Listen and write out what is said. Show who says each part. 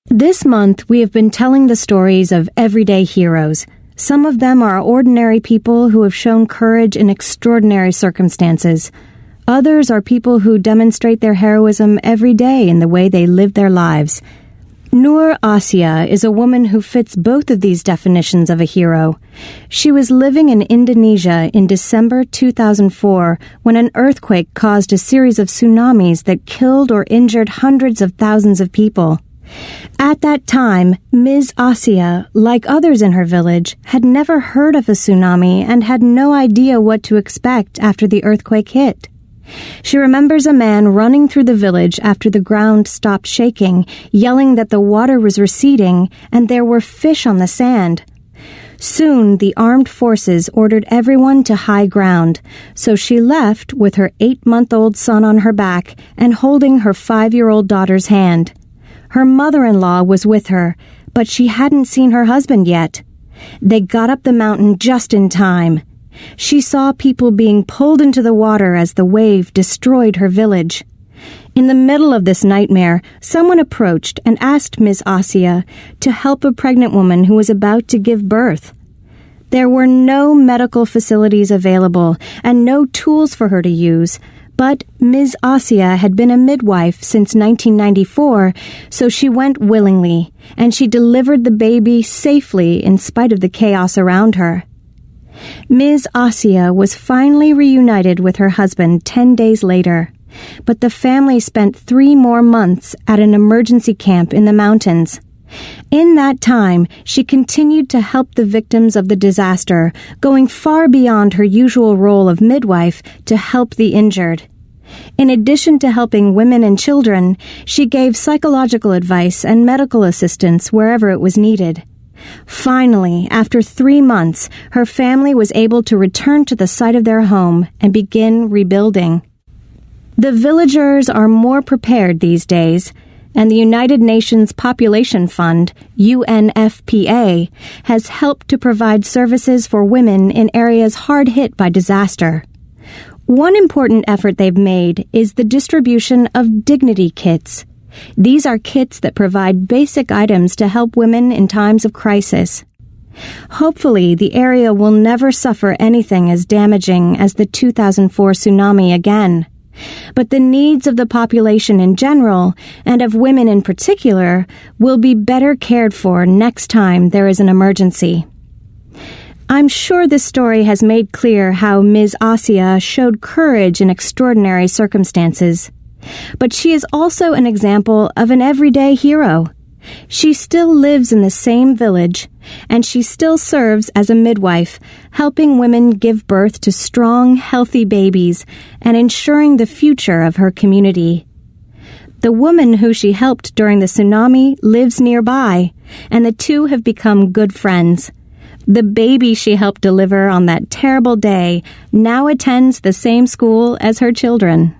Speaker 1: This month, we have been telling the stories of everyday heroes. Some of them are ordinary people who have shown courage in extraordinary circumstances. Others are people who demonstrate their heroism every day in the way they live their lives. Nur Asia is a woman who fits both of these definitions of a hero. She was living in Indonesia in December 2004 when an earthquake caused a series of tsunamis that killed or injured hundreds of thousands of people. At that time, Ms. Asia, like others in her village, had never heard of a tsunami and had no idea what to expect after the earthquake hit. She remembers a man running through the village after the ground stopped shaking, yelling that the water was receding and there were fish on the sand. Soon, the armed forces ordered everyone to high ground, so she left with her 8-month-old son on her back and holding her 5-year-old daughter's hand. Her mother-in-law was with her, but she hadn't seen her husband yet. They got up the mountain just in time. She saw people being pulled into the water as the wave destroyed her village. In the middle of this nightmare, someone approached and asked Ms. Asia to help a pregnant woman who was about to give birth. There were no medical facilities available and no tools for her to use, but Ms. Asia had been a midwife since 1994, so she went willingly, and she delivered the baby safely in spite of the chaos around her. Ms. Asia was finally reunited with her husband 10 days later, but the family spent 3 more months at an emergency camp in the mountains. In that time, she continued to help the victims of the disaster, going far beyond her usual role of midwife to help the injured. In addition to helping women and children, she gave psychological advice and medical assistance wherever it was needed. Finally, after 3 months, her family was able to return to the site of their home and begin rebuilding. The villagers are more prepared these days, and the United Nations Population Fund, UNFPA, has helped to provide services for women in areas hard hit by disaster. One important effort they've made is the distribution of dignity kits. These are kits that provide basic items to help women in times of crisis. Hopefully, the area will never suffer anything as damaging as the 2004 tsunami again. But the needs of the population in general, and of women in particular, will be better cared for next time there is an emergency. I'm sure this story has made clear how Ms. Asia showed courage in extraordinary circumstances. But she is also an example of an everyday hero. She still lives in the same village, and she still serves as a midwife, helping women give birth to strong, healthy babies and ensuring the future of her community. The woman who she helped during the tsunami lives nearby, and the two have become good friends. The baby she helped deliver on that terrible day now attends the same school as her children.